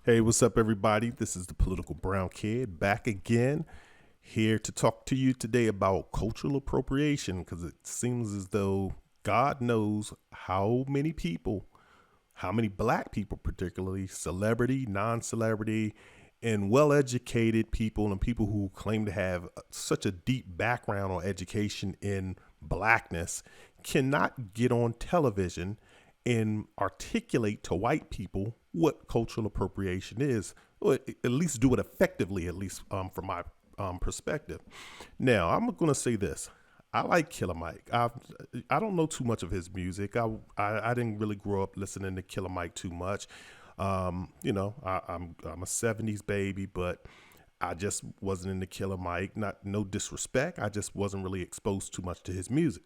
Hey, what's up, everybody? This is the Political Brown Kid back again, here to talk to you today about cultural appropriation because it seems as though God knows how many people, how many black people, particularly celebrity, non celebrity, and well educated people, and people who claim to have such a deep background or education in blackness, cannot get on television and articulate to white people what cultural appropriation is, or at least do it effectively, at least from my perspective. Now, I'm going to say this. I like Killer Mike. I don't know too much of his music. I didn't really grow up listening to Killer Mike too much. I'm a '70s baby, but I just wasn't into Killer Mike. Not no disrespect. I just wasn't really exposed too much to his music.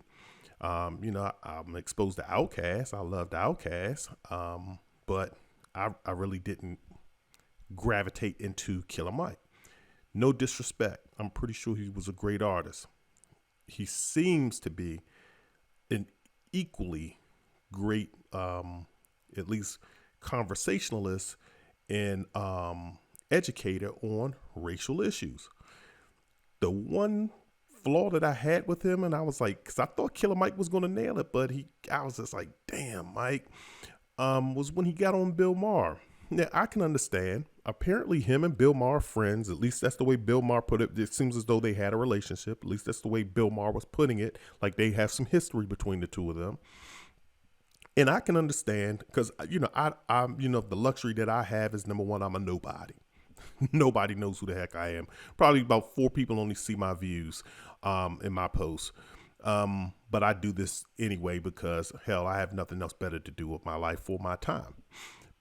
I'm exposed to Outkast. I loved Outkast, but I really didn't gravitate into Killer Mike. No disrespect. I'm pretty sure he was a great artist. He seems to be an equally great, at least conversationalist and educator on racial issues. The one flaw that I had with him, and I was like, because I thought Killer Mike was going to nail it, but I was just like, damn, Mike, was when he got on Bill Maher. Now, I can understand. Apparently, him and Bill Maher are friends. At least that's the way Bill Maher put it. It seems as though they had a relationship. At least that's the way Bill Maher was putting it. Like they have some history between the two of them. And I can understand because, I'm the luxury that I have is, number one, I'm a nobody. Nobody knows who the heck I am. Probably about 4 people only see my views in my posts. But I do this anyway because, hell, I have nothing else better to do with my life for my time.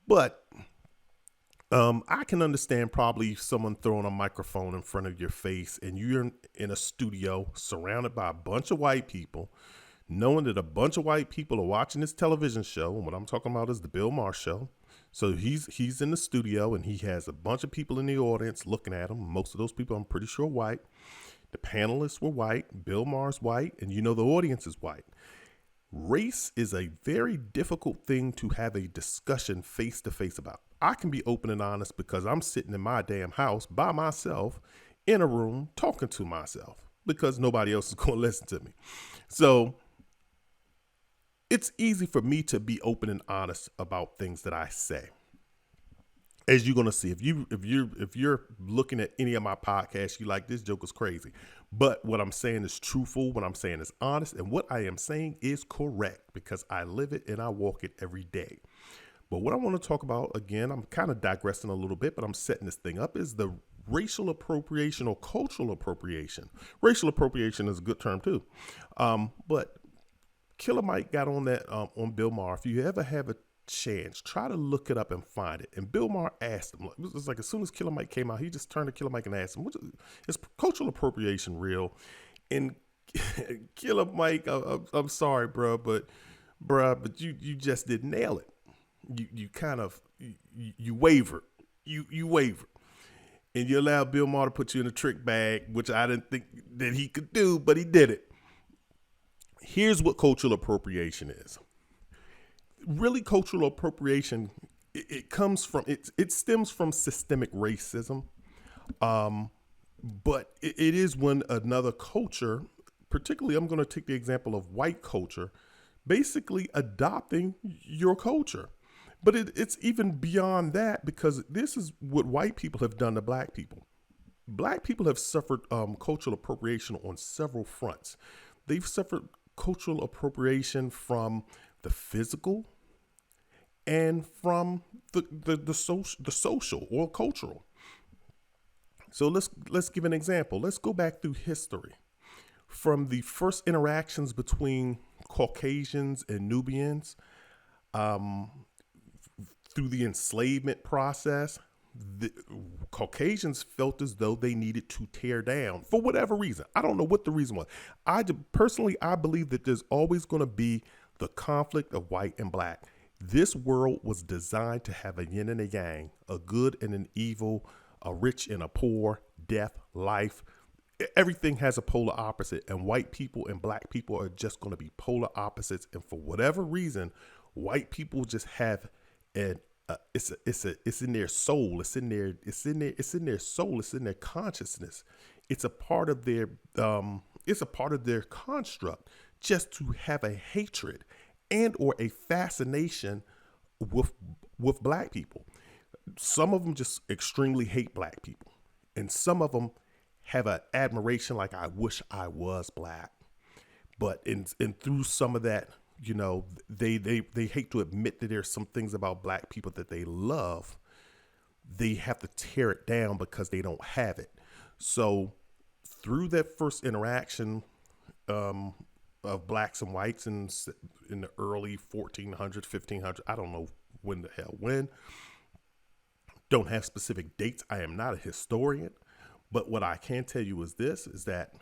But I can understand probably someone throwing a microphone in front of your face and you're in a studio surrounded by a bunch of white people, knowing that a bunch of white people are watching this television show. And what I'm talking about is the Bill Maher show. So he's in the studio and he has a bunch of people in the audience looking at him. Most of those people, I'm pretty sure, white. The panelists were white. Bill Maher's white. And the audience is white. Race is a very difficult thing to have a discussion face to face about. I can be open and honest because I'm sitting in my damn house by myself in a room talking to myself because nobody else is going to listen to me. So it's easy for me to be open and honest about things that I say. As you're gonna see, if you're looking at any of my podcasts, you like this joke is crazy. But what I'm saying is truthful. What I'm saying is honest, and what I am saying is correct because I live it and I walk it every day. But what I want to talk about, again, I'm kind of digressing a little bit, but I'm setting this thing up, is the racial appropriation or cultural appropriation. Racial appropriation is a good term too, but Killer Mike got on that on Bill Maher. If you ever have a chance, try to look it up and find it. And Bill Maher asked him, it was like as soon as Killer Mike came out, he just turned to Killer Mike and asked him, is cultural appropriation real? And Killer Mike, I'm sorry, bro, but you just didn't nail it. You kind of you wavered. You wavered. And you allowed Bill Maher to put you in a trick bag, which I didn't think that he could do, but he did it. Here's what cultural appropriation is. Really, cultural appropriation, it comes from, it stems from systemic racism. But it is when another culture, particularly I'm going to take the example of white culture, basically adopting your culture. But it's even beyond that because this is what white people have done to black people. Black people have suffered cultural appropriation on several fronts. They've suffered cultural appropriation from the physical and from the social or cultural. So let's give an example. Let's go back through history. From the first interactions between Caucasians and Nubians, through the enslavement process, the Caucasians felt as though they needed to tear down for whatever reason. I don't know what the reason was. I believe that there's always going to be the conflict of white and black. This world was designed to have a yin and a yang, a good and an evil, a rich and a poor, death, life. Everything has a polar opposite, and white people and black people are just going to be polar opposites. And for whatever reason, white people just have it's in their soul. It's in their soul. It's in their consciousness. It's a part of their it's a part of their construct just to have a hatred and or a fascination with black people. Some of them just extremely hate black people, and some of them have an admiration like I wish I was black. But in through some of that, they hate to admit that there's some things about black people that they love. They have to tear it down because they don't have it. So through that first interaction of blacks and whites in the early 1400s, 1500s, I don't know when the hell when. Don't have specific dates. I am not a historian, but what I can tell you is this: is that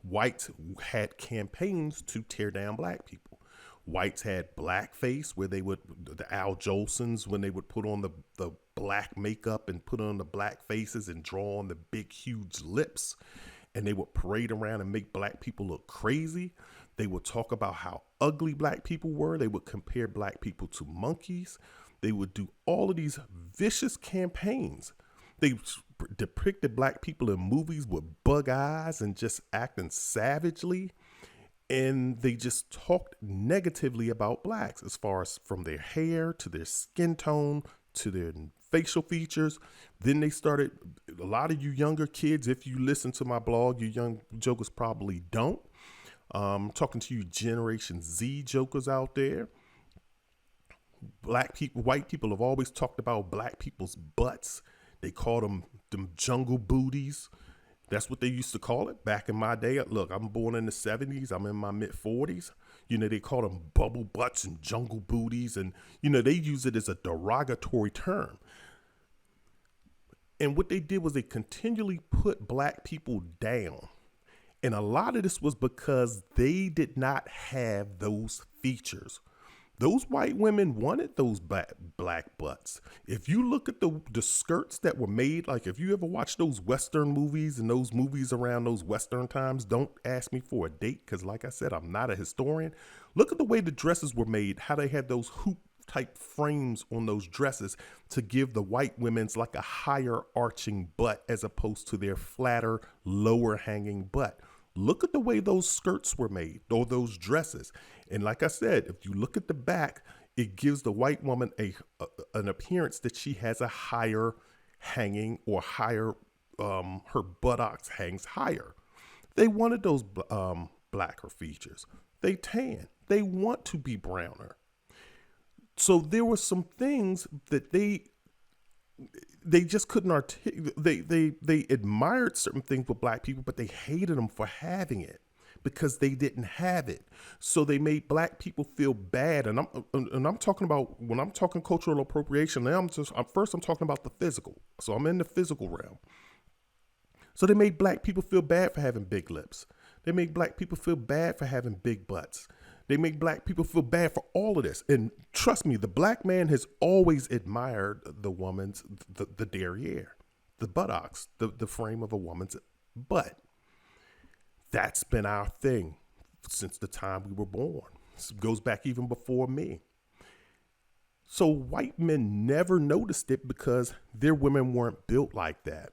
whites had campaigns to tear down black people. Whites had blackface, where they would, the Al Jolsons, when they would put on the black makeup and put on the black faces and draw on the big, huge lips, and they would parade around and make black people look crazy. They would talk about how ugly black people were. They would compare black people to monkeys. They would do all of these vicious campaigns. They depicted black people in movies with bug eyes and just acting savagely. And they just talked negatively about blacks, as far as from their hair to their skin tone to their facial features. Then they started, a lot of you younger kids, if you listen to my blog, you young jokers probably don't. Talking to you Generation Z jokers out there. Black people, white people have always talked about black people's butts. They called them jungle booties. That's what they used to call it back in my day. Look, I'm born in the 70s. I'm in my mid 40s. They called them bubble butts and jungle booties. And, they use it as a derogatory term. And what they did was they continually put black people down. And a lot of this was because they did not have those features. Those white women wanted those black butts. If you look at the skirts that were made, like if you ever watch those Western movies and those movies around those Western times, don't ask me for a date because, like I said, I'm not a historian. Look at the way the dresses were made, how they had those hoop type frames on those dresses to give the white women's like a higher arching butt as opposed to their flatter, lower hanging butt. Look at the way those skirts were made, or those dresses. And like I said, if you look at the back, it gives the white woman an appearance that she has a higher hanging, or higher, her buttocks hangs higher. They wanted those blacker features. They tan. They want to be browner. So there were some things that they just couldn't articulate. They admired certain things with black people, but they hated them for having it because they didn't have it. So they made black people feel bad. And I'm talking about, when I'm talking cultural appropriation, I'm talking about the physical. So I'm in the physical realm. So they made black people feel bad for having big lips. They made black people feel bad for having big butts. They make black people feel bad for all of this. And trust me, the black man has always admired the woman's, the derriere, the buttocks, the frame of a woman's butt. That's been our thing since the time we were born. This goes back even before me. So white men never noticed it because their women weren't built like that.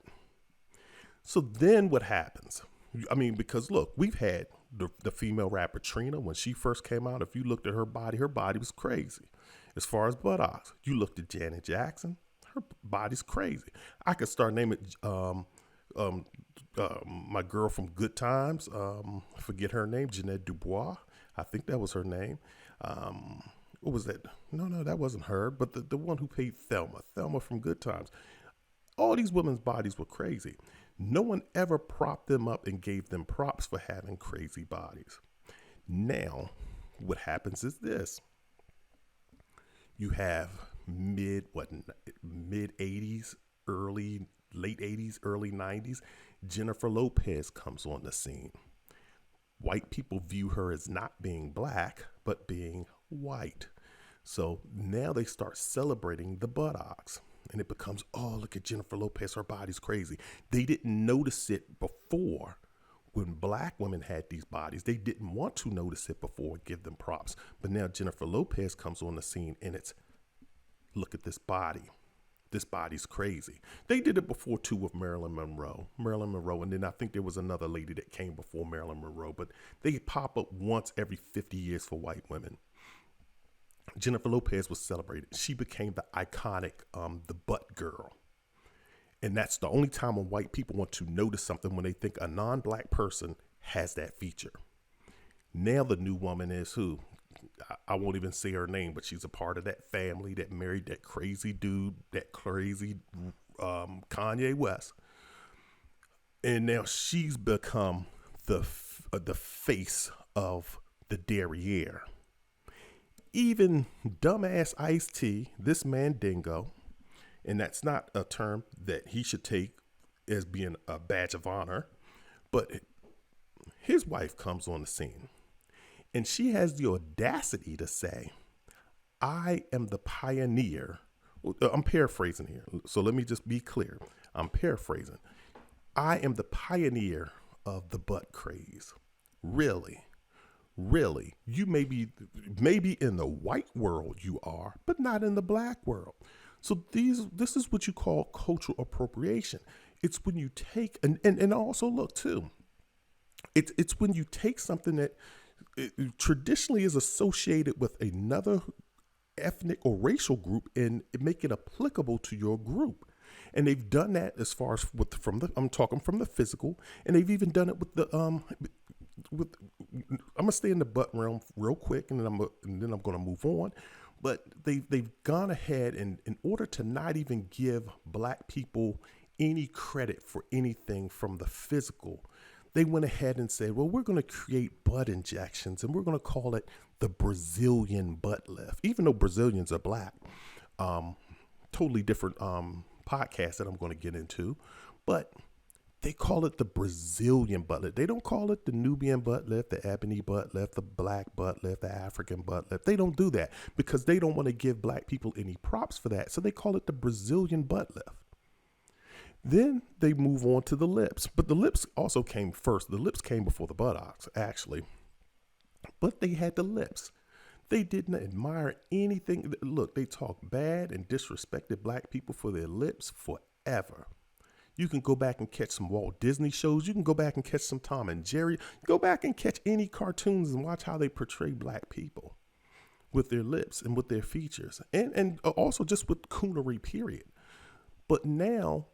So then what happens? I mean, because look, we've had the female rapper Trina, when she first came out, if you looked at her body was crazy. As far as buttocks, you looked at Janet Jackson, her body's crazy. I could start naming my girl from Good Times, I forget her name, Jeanette Dubois. I think that was her name. What was that? No, that wasn't her, but the one who played Thelma from Good Times. All these women's bodies were crazy. No one ever propped them up and gave them props for having crazy bodies. Now, what happens is this. You have mid 80s, late 80s, early 90s, Jennifer Lopez comes on the scene. White people view her as not being black, but being white. So now they start celebrating the buttocks. And it becomes, oh, look at Jennifer Lopez, her body's crazy. They didn't notice it before. When black women had these bodies, they didn't want to notice it before and give them props. But now Jennifer Lopez comes on the scene and it's look at this body. This body's crazy. They did it before too with Marilyn Monroe. And then I think there was another lady that came before Marilyn Monroe, but they pop up once every 50 years for white women. Jennifer Lopez was celebrated. She became the iconic, the butt girl. And that's the only time when white people want to notice something, when they think a non-black person has that feature. Now the new woman is who? I won't even say her name, but she's a part of that family that married that crazy dude, that crazy Kanye West. And now she's become the face of the derriere. Even dumbass Ice-T, this man Dingo, and that's not a term that he should take as being a badge of honor, but his wife comes on the scene. And she has the audacity to say, I am the pioneer. I'm paraphrasing here. So let me just be clear. I'm paraphrasing. I am the pioneer of the butt craze. Really? You maybe in the white world you are, but not in the black world. So this is what you call cultural appropriation. It's when you take, and also look too, it's when you take something that traditionally is associated with another ethnic or racial group and make it applicable to your group. And they've done that as far as I'm talking from the physical, and they've even done it with the I'm gonna stay in the butt realm real quick, and then I'm gonna move on. But they've gone ahead, and in order to not even give black people any credit for anything from the physical, they went ahead and said, well, we're going to create butt injections, and we're going to call it the Brazilian butt lift, even though Brazilians are black. Totally different podcast that I'm going to get into, but they call it the Brazilian butt lift. They don't call it the Nubian butt lift, the ebony butt lift, the black butt lift, the African butt lift. They don't do that because they don't want to give black people any props for that. So they call it the Brazilian butt lift. Then they move on to the lips, but the lips also came first. The lips came before the buttocks, actually, but they had the lips. They didn't admire anything. Look, they talked bad and disrespected black people for their lips forever. You can go back and catch some Walt Disney shows. You can go back and catch some Tom and Jerry. Go back and catch any cartoons and watch how they portray black people with their lips and with their features, and also just with coonery, period. But now,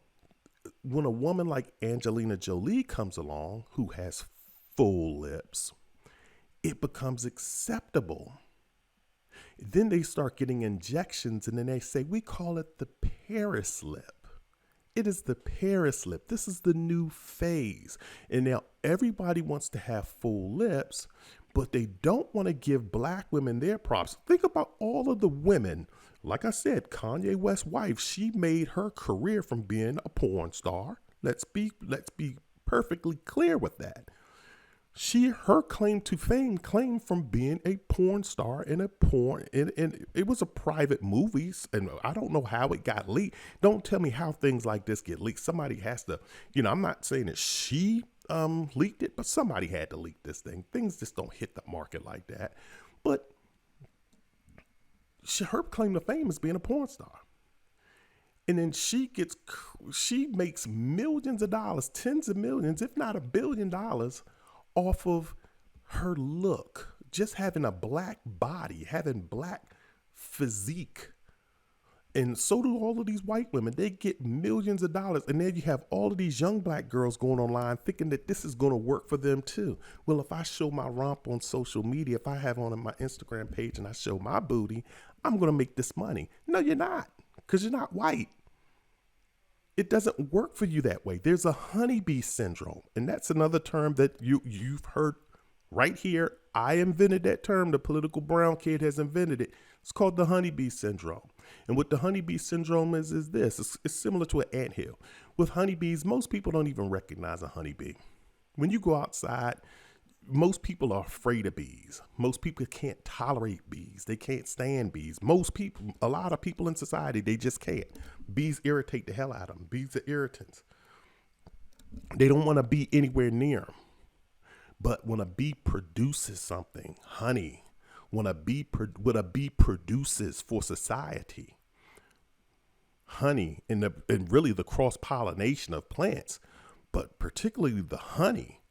when a woman like Angelina Jolie comes along who has full lips, it becomes acceptable. Then they start getting injections, and then they say, we call it the Paris lip. It is the Paris lip. This is the new phase. And now everybody wants to have full lips, but they don't want to give black women their props. Think about all of the women. Like I said, Kanye West's wife, she made her career from being a porn star. Let's be perfectly clear with that. Her claim to fame came from being a porn star in a porn, and it was a private movie, and I don't know how it got leaked. Don't tell me how things like this get leaked. Somebody has to, I'm not saying that she leaked it, but somebody had to leak this thing. Things just don't hit the market like that. But her claim to fame is being a porn star. And then she makes millions of dollars, tens of millions, if not $1 billion off of her look, just having a black body, having black physique. And so do all of these white women. They get millions of dollars. And then you have all of these young black girls going online thinking that this is going to work for them too. Well, if I show my romp on social media, if I have on my Instagram page and I show my booty, I'm going to make this money. No, you're not, because you're not white. It doesn't work for you that way. There's a honeybee syndrome. And that's another term that you've heard right here. I invented that term. The political brown kid has invented it. It's called the honeybee syndrome. And what the honeybee syndrome is this. It's similar to an anthill. With honeybees, most people don't even recognize a honeybee. When you go outside, most people are afraid of bees. Most people can't tolerate bees. They can't stand bees. A lot of people in society, they just can't. Bees irritate the hell out of them. Bees are irritants. They don't want to be anywhere near them. But when a bee produces something, honey, what a bee produces for society, honey and really the cross pollination of plants, but particularly the honey.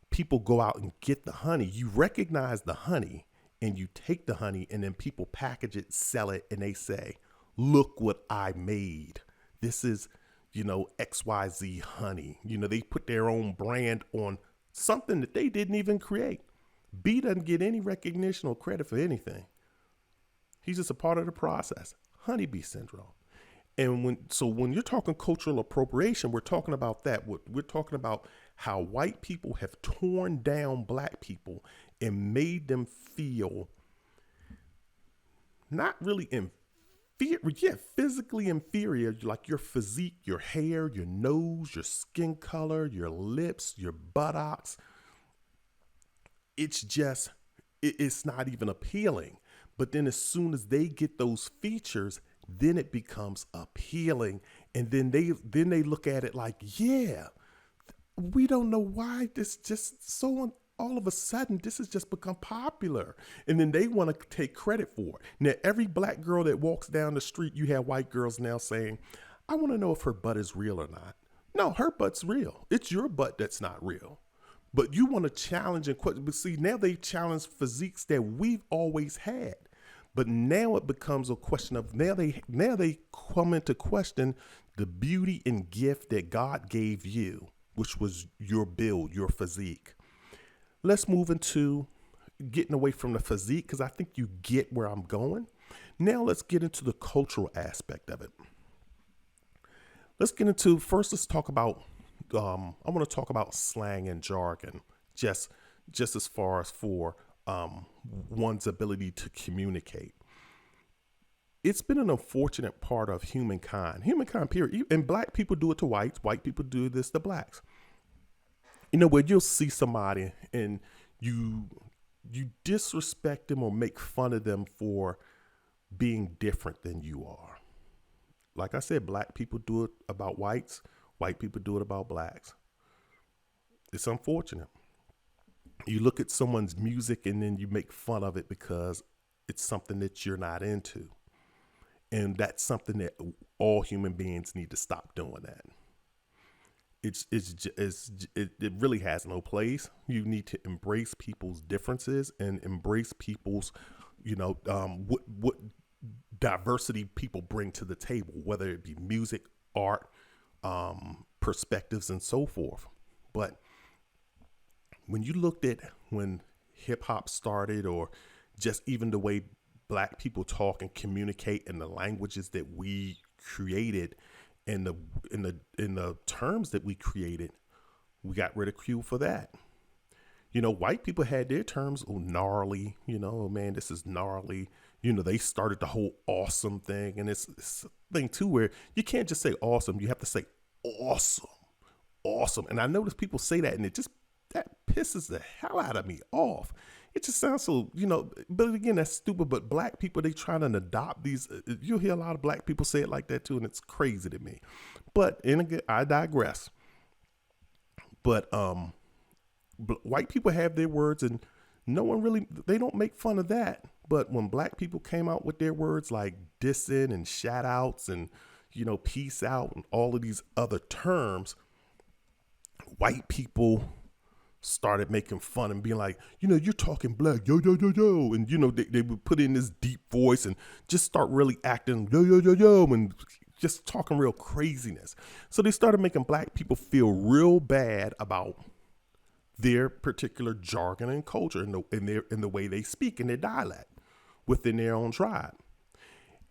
People go out and get the honey. You recognize the honey and you take the honey, and then people package it, sell it, and they say, look what I made. This is, XYZ honey. They put their own brand on something that they didn't even create. B doesn't get any recognition or credit for anything. He's just a part of the process. Honeybee syndrome. And when you're talking cultural appropriation, we're talking about that. We're talking about how white people have torn down black people and made them feel not really inferior, physically inferior, like your physique, your hair, your nose, your skin color, your lips, your buttocks. It's just, it's not even appealing. But then as soon as they get those features, then it becomes appealing. And then they look at it like, yeah, we don't know why this just all of a sudden this has just become popular. And then they want to take credit for it. Now, every black girl that walks down the street, you have white girls now saying, I want to know if her butt is real or not. No, her butt's real. It's your butt that's not real. But you want to challenge and question. But see, now they challenge physiques that we've always had. But now it becomes a question of now they come into question the beauty and gift that God gave you, which was your build, your physique. Let's move into getting away from the physique, because I think you get where I'm going. Now let's get into the cultural aspect of it. Let's talk about, I want to talk about slang and jargon, just as far as for one's ability to communicate. It's been an unfortunate part of humankind period. And black people do it to whites. White people do this to blacks. Where you'll see somebody and you disrespect them or make fun of them for being different than you are. Like I said, black people do it about whites. White people do it about blacks. It's unfortunate. You look at someone's music and then you make fun of it because it's something that you're not into. And that's something that all human beings need to stop doing that. It really has no place. You need to embrace people's differences and embrace people's, what diversity people bring to the table, whether it be music, art, perspectives, and so forth. But when you looked at when hip hop started, or just even the way black people talk and communicate in the languages that we created, in the terms that we created, we got ridiculed for that. White people had their terms, gnarly, oh man, this is gnarly. They started the whole awesome thing. And it's a thing too, where you can't just say awesome. You have to say awesome. And I notice people say that, and that pisses the hell out of me off. It just sounds so, but again, that's stupid. But black people, they trying to adopt these. You'll hear a lot of black people say it like that too. And it's crazy to me. But I digress. But white people have their words, and no one really, they don't make fun of that. But when black people came out with their words like dissing and shout outs and, peace out and all of these other terms, white people started making fun and being like, you're talking black, yo, yo, yo, yo. And, they would put in this deep voice and just start really acting, yo, yo, yo, yo, and just talking real craziness. So they started making black people feel real bad about their particular jargon and culture in the way they speak in their dialect within their own tribe.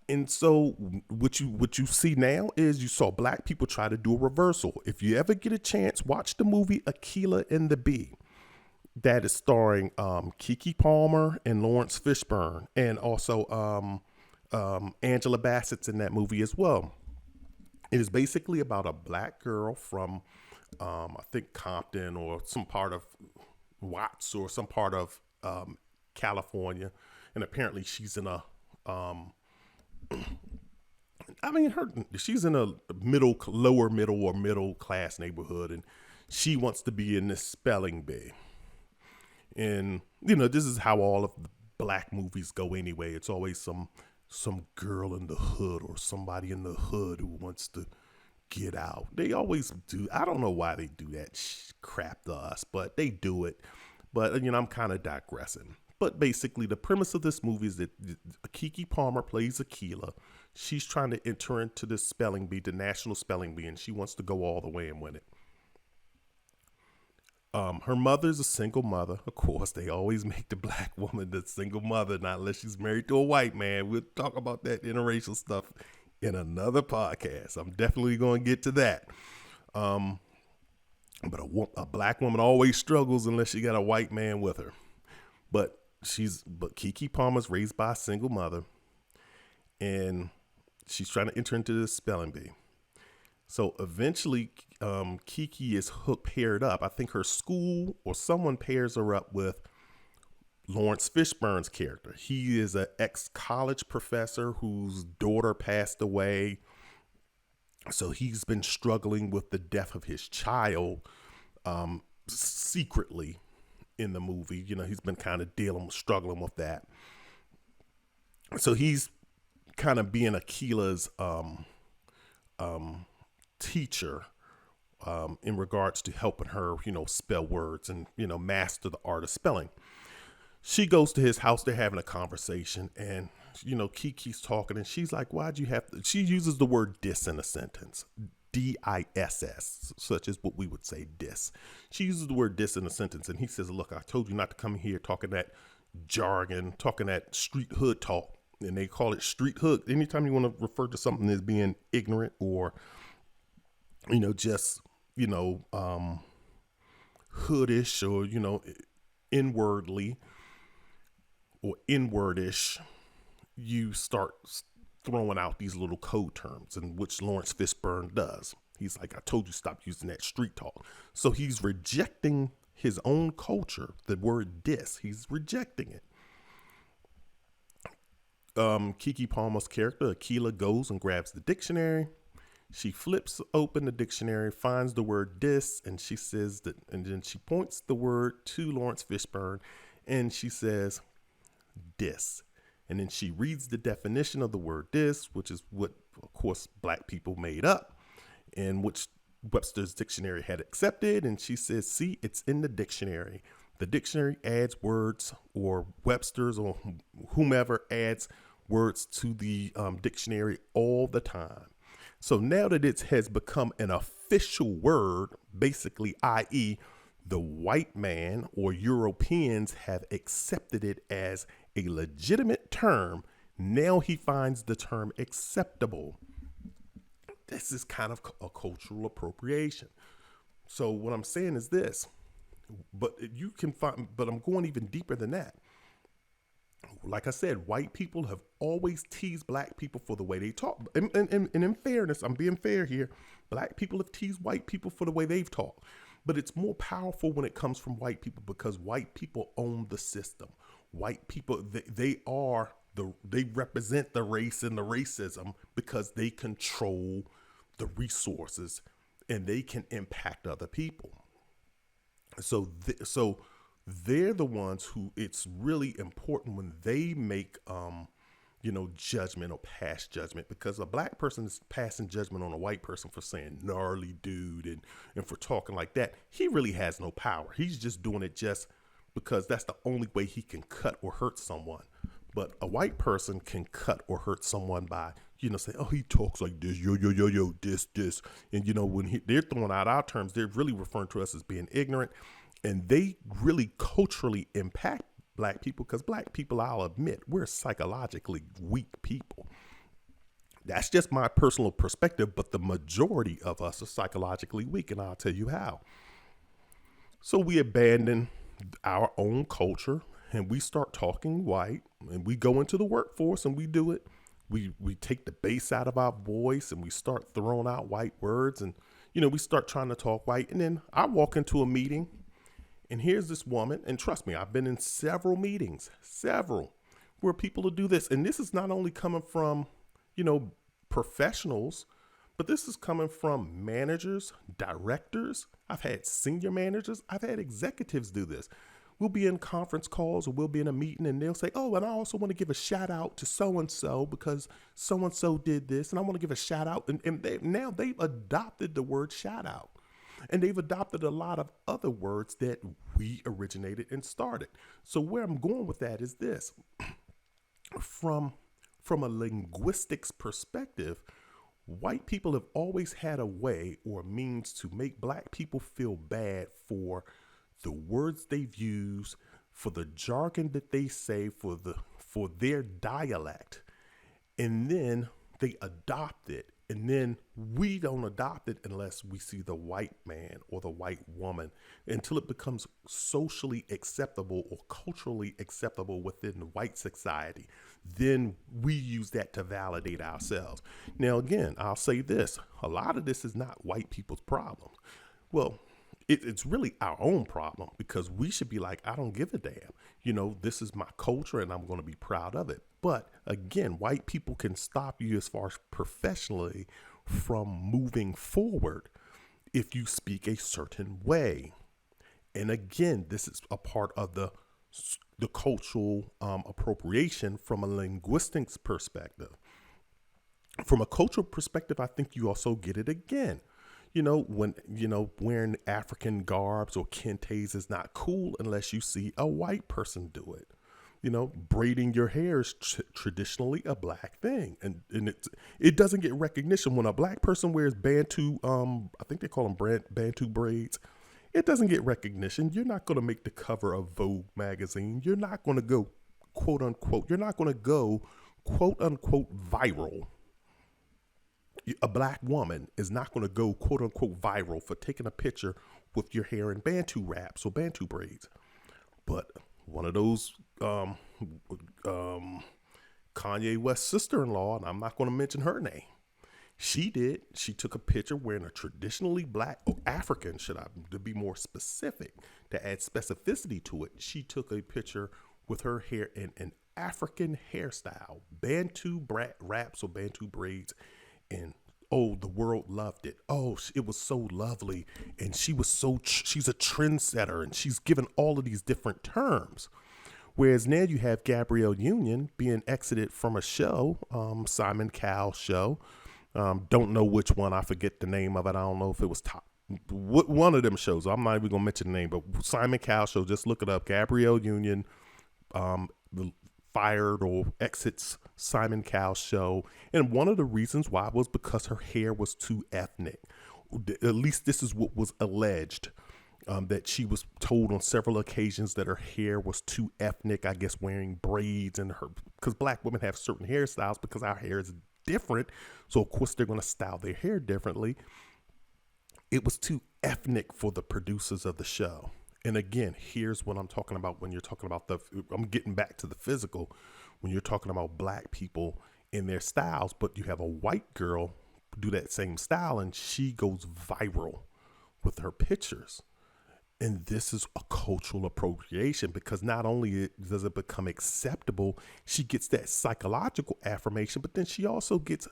And so what you see now is you saw black people try to do a reversal. If you ever get a chance, watch the movie Aquila and the Bee. That is starring Keke Palmer and Lawrence Fishburne, and also Angela Bassett's in that movie as well. It is basically about a black girl from I think Compton or some part of Watts or some part of California, and apparently she's in a she's in a lower middle or middle class neighborhood, and she wants to be in this spelling bee. And, this is how all of the black movies go anyway. It's always some some girl in the hood or somebody in the hood who wants to get out. They always do. I don't know why they do that crap to us, but they do it. But, I'm kind of digressing. But basically, the premise of this movie is that Keke Palmer plays Akilah. She's trying to enter into this spelling bee, the national spelling bee, and she wants to go all the way and win it. Her mother's a single mother. Of course, they always make the black woman the single mother, not unless she's married to a white man. We'll talk about that interracial stuff in another podcast. I'm definitely going to get to that. But a black woman always struggles unless she got a white man with her. But Keke Palmer's raised by a single mother, and she's trying to enter into this spelling bee. So eventually, Keke is paired up. I think her school or someone pairs her up with Lawrence Fishburne's character. He is an ex-college professor whose daughter passed away. So he's been struggling with the death of his child secretly in the movie. He's been kind of struggling with that. So he's kind of being Akilah's teacher in regards to helping her, spell words and, master the art of spelling. She goes to his house. They're having a conversation, and, Keke's talking, and she's like, why'd you have to? She uses the word dis in a sentence, D-I-S-S, such as what we would say dis. She uses the word dis in a sentence, and he says, look, I told you not to come here talking that jargon, talking that street hood talk, and they call it street hood. Anytime you want to refer to something as being ignorant or just, hoodish or, inwardly or inwardish, you start throwing out these little code terms, in which Lawrence Fishburne does. He's like, I told you stop using that street talk. So he's rejecting his own culture, the word dis. He's rejecting it. Keke Palmer's character, Akilah, goes and grabs the dictionary. She flips open the dictionary, finds the word dis, and she says that, and then she points the word to Lawrence Fishburne, and she says, dis. And then she reads the definition of the word dis, which is what, of course, black people made up, and which Webster's dictionary had accepted. And she says, see, it's in the dictionary. The dictionary adds words, or Webster's or whomever adds words to the dictionary all the time. So now that it has become an official word, basically, i.e., the white man or Europeans have accepted it as a legitimate term, now he finds the term acceptable. This is kind of a cultural appropriation. So what I'm saying is this, but I'm going even deeper than that. Like I said, white people have always teased black people for the way they talk. And in fairness, I'm being fair here, black people have teased white people for the way they've talked. But it's more powerful when it comes from white people, because white people own the system. White people, they represent the race and the racism because they control the resources and they can impact other people. So they're the ones who it's really important when they make, judgment or pass judgment, because a black person is passing judgment on a white person for saying gnarly dude and for talking like that. He really has no power. He's just doing it just because that's the only way he can cut or hurt someone. But a white person can cut or hurt someone by, say, oh, he talks like this, yo, this. And, when they're throwing out our terms, they're really referring to us as being ignorant. And they really culturally impact black people, because black people, I'll admit, we're psychologically weak people. That's just my personal perspective, but the majority of us are psychologically weak, and I'll tell you how. So we abandon our own culture and we start talking white, and we go into the workforce and we do it. We take the bass out of our voice and we start throwing out white words, and, we start trying to talk white. And then I walk into a meeting, and here's this woman, and trust me, I've been in several meetings, where people will do this. And this is not only coming from, professionals, but this is coming from managers, directors. I've had senior managers. I've had executives do this, we'll be in conference calls or we'll be in a meeting and they'll say, oh, and I also want to give a shout out to so-and-so because so-and-so did this. And I want to give a shout out. And now they've adopted the word shout out. And they've adopted a lot of other words that we originated and started. So where I'm going with that is this. From a linguistics perspective, white people have always had a way or means to make black people feel bad for the words they've used, for the jargon that they say, for their dialect. And then they adopt it. And then we don't adopt it unless we see the white man or the white woman until it becomes socially acceptable or culturally acceptable within the white society. Then we use that to validate ourselves. Now, again, I'll say this. A lot of this is not white people's problem. Well, it's really our own problem because we should be like, I don't give a damn. You know, this is my culture and I'm going to be proud of it. But again, white people can stop you as far as professionally from moving forward if you speak a certain way. And again, this is a part of the cultural appropriation from a linguistics perspective. From a cultural perspective, I think you also get it again. You know, when, wearing African garbs or kentes is not cool unless you see a white person do it. You know, braiding your hair is traditionally a black thing. And it doesn't get recognition when a black person wears Bantu, I think they call them Bantu braids. It doesn't get recognition. You're not going to make the cover of Vogue magazine. You're not going to go, quote unquote, quote unquote viral. A black woman is not going to go, quote unquote, viral for taking a picture with your hair in Bantu wraps or Bantu braids. But one of those Kanye West's sister-in-law, and I'm not going to mention her name, she took a picture wearing a traditionally black or African, to be more specific, to add specificity to it. She took a picture with her hair in an African hairstyle, Bantu wraps or Bantu braids. And the world loved it. It was so lovely. And she's a trendsetter and she's given all of these different terms. Whereas now you have Gabrielle Union being exited from a show, Simon Cowell's show. Don't know which one. I forget the name of it. I don't know if it was one of them shows. I'm not even going to mention the name, but Simon Cowell show, just look it up. Gabrielle Union, fired or exits Simon Cowell's show. And one of the reasons why was because her hair was too ethnic. At least this is what was alleged, that she was told on several occasions that her hair was too ethnic, I guess wearing braids because black women have certain hairstyles because our hair is different. So of course they're going to style their hair differently. It was too ethnic for the producers of the show. And again, here's what I'm talking about when you're talking about I'm getting back to the physical, when you're talking about black people in their styles, but you have a white girl do that same style and she goes viral with her pictures. And this is a cultural appropriation because not only does it become acceptable, she gets that psychological affirmation, but then she also gets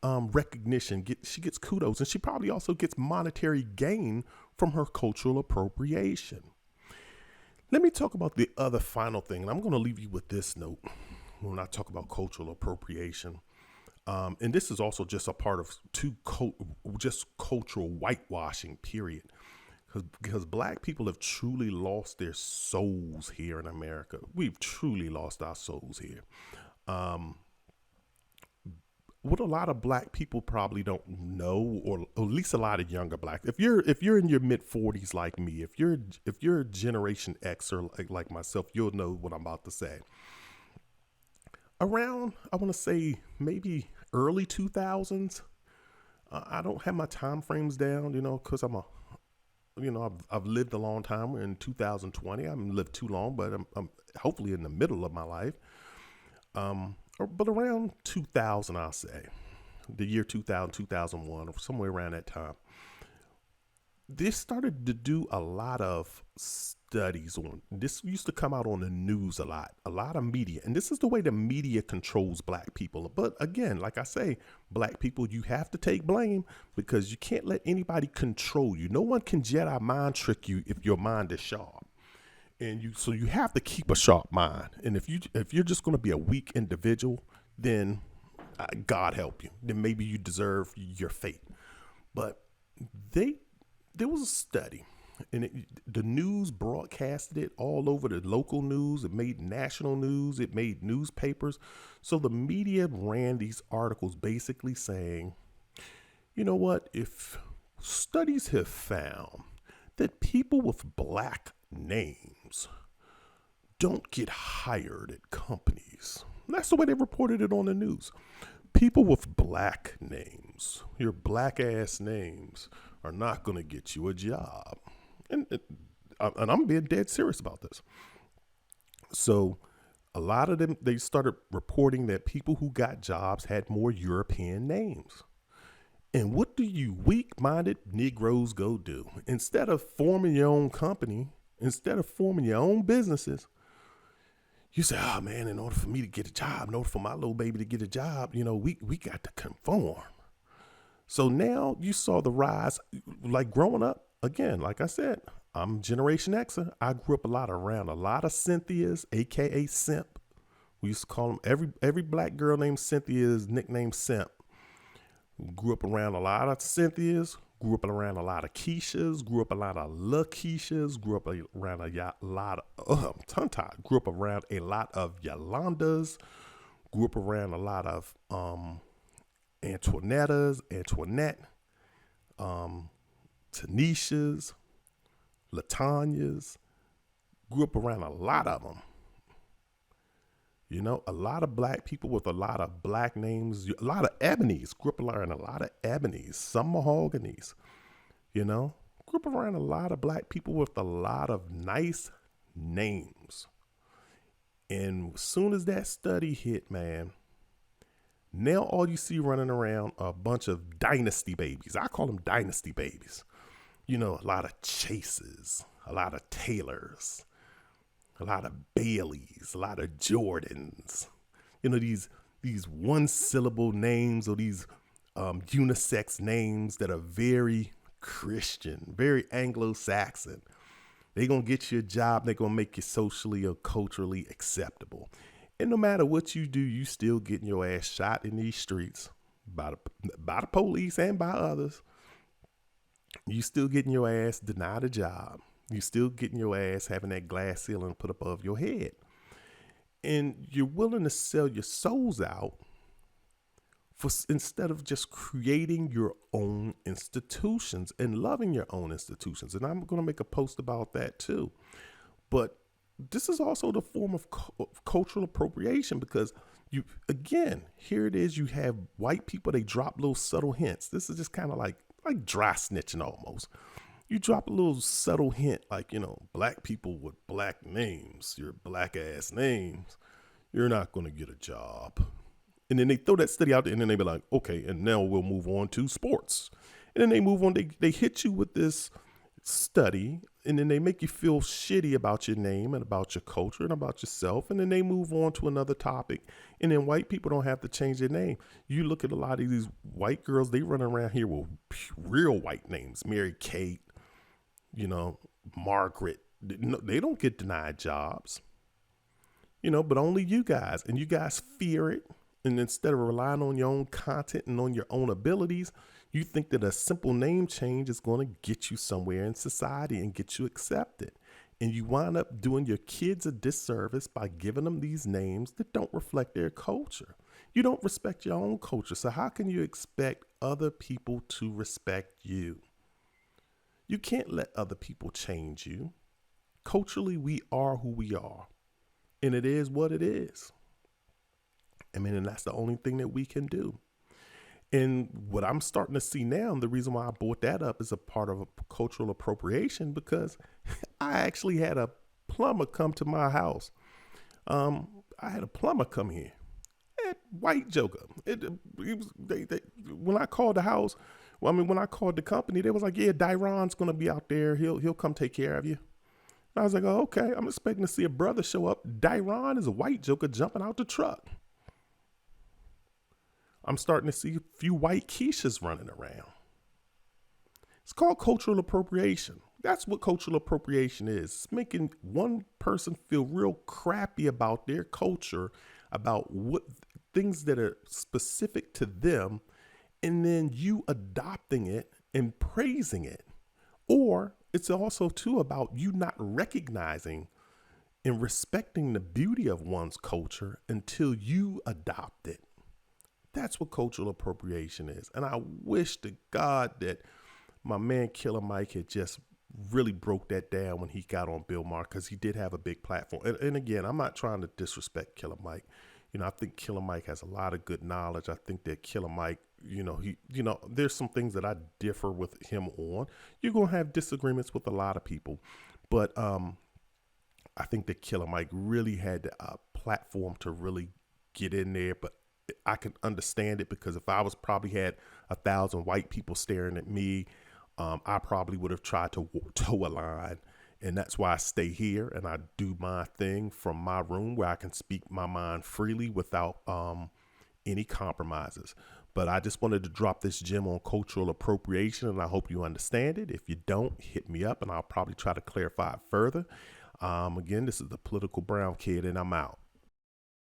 recognition, she gets kudos, and she probably also gets monetary gain from her cultural appropriation. Let me talk about the other final thing, and I'm going to leave you with this note when I talk about cultural appropriation. And this is also just a part of just cultural whitewashing, period. Because black people have truly lost their souls here in America. We've truly lost our souls here. What a lot of black people probably don't know, or at least a lot of younger blacks. If you're in your mid 40s like me, if you're Generation X or like myself, you'll know what I'm about to say. Around, I want to say maybe early 2000s. I don't have my time frames down, because I've lived a long time. We're in 2020. I haven't lived too long, but I'm hopefully in the middle of my life. But around 2000, I'll say, the year 2000, 2001, or somewhere around that time, they started to do a lot of studies on this. Used to come out on the news a lot of media. And this is the way the media controls black people. But again, like I say, black people, you have to take blame because you can't let anybody control you. No one can Jedi mind trick you if your mind is sharp. And so you have to keep a sharp mind. And if you're just going to be a weak individual, then God help you. Then maybe you deserve your fate. But there was a study, and the news broadcasted it all over the local news. It made national news. It made newspapers. So the media ran these articles basically saying, you know what? If studies have found that people with black names don't get hired at companies. That's the way they reported it on the news. People with black names, your black ass names, are not going to get you a job. And I'm being dead serious about this. So a lot of them, they started reporting that people who got jobs had more European names. And what do you weak-minded Negroes go do? Instead of forming your own company, instead of forming your own businesses, you say, oh man, in order for me to get a job, in order for my little baby to get a job, we got to conform. So now you saw the rise, like growing up, again, like I said, I'm Generation Xer. I grew up around a lot of Cynthias, AKA Simp. We used to call them, every black girl named Cynthia is nicknamed Simp. Grew up around a lot of Cynthias, grew up around a lot of Keishas, grew up a lot of LaKeishas, grew up around a lot of, tongue-tied, grew up around a lot of Yolandas, grew up around a lot of Antoinettas, Antoinette, Tanishas, Latanyas, grew up around a lot of them. A lot of black people with a lot of black names, a lot of ebonies, grew up around a lot of ebonies, some mahoganies, grew up around a lot of black people with a lot of nice names. And as soon as that study hit, man, now all you see running around are a bunch of dynasty babies. I call them dynasty babies. A lot of Chases, a lot of Taylors, a lot of Baileys, a lot of Jordans, these one syllable names or these unisex names that are very Christian, very Anglo-Saxon. They're going to get you a job. They're going to make you socially or culturally acceptable. And no matter what you do, you still getting your ass shot in these streets by the police and by others. You still getting your ass denied a job. You still getting your ass having that glass ceiling put above your head. And you're willing to sell your souls out instead of just creating your own institutions and loving your own institutions. And I'm going to make a post about that too. But this is also the form of cultural appropriation, because here it is. You have white people, they drop little subtle hints. This is just kind of like dry snitching almost. You drop a little subtle hint, like, black people with black names, your black ass names, you're not going to get a job. And then they throw that study out there, and then they be like, okay, and now we'll move on to sports. And then they move on, they hit you with this study, and then they make you feel shitty about your name and about your culture and about yourself. And then they move on to another topic. And then white people don't have to change their name. You look at a lot of these white girls, they run around here with real white names, Mary Kate, Margaret. They don't get denied jobs, but only you guys. And you guys fear it. And instead of relying on your own content and on your own abilities, you think that a simple name change is going to get you somewhere in society and get you accepted. And you wind up doing your kids a disservice by giving them these names that don't reflect their culture. You don't respect your own culture. So how can you expect other people to respect you? You can't let other people change you. Culturally, we are who we are. And it is what it is. And that's the only thing that we can do. And what I'm starting to see now, and the reason why I brought that up is a part of a cultural appropriation, because I actually had a plumber come to my house. I had a plumber come here. White joker. When I called the house, when I called the company, they was like, yeah, Dyron's going to be out there. He'll come take care of you. And I was like, oh, okay. I'm expecting to see a brother show up. Dyron is a white joker jumping out the truck. I'm starting to see a few white Keishas running around. It's called cultural appropriation. That's what cultural appropriation is. It's making one person feel real crappy about their culture, about what things that are specific to them, and then you adopting it and praising it. Or it's also too about you not recognizing and respecting the beauty of one's culture until you adopt it. That's what cultural appropriation is. And I wish to God that my man Killer Mike had just really broke that down when he got on Bill Maher, because he did have a big platform. And again, I'm not trying to disrespect Killer Mike. I think Killer Mike has a lot of good knowledge. I think that Killer Mike, there's some things that I differ with him on. You're going to have disagreements with a lot of people. But I think that Killer Mike really had a platform to really get in there. But I can understand it, because if I was probably had 1,000 white people staring at me, I probably would have tried to toe a line. And that's why I stay here and I do my thing from my room, where I can speak my mind freely without any compromises. But I just wanted to drop this gem on cultural appropriation, and I hope you understand it. If you don't, hit me up and I'll probably try to clarify it further. Again, this is the Political Brown Kid, and I'm out.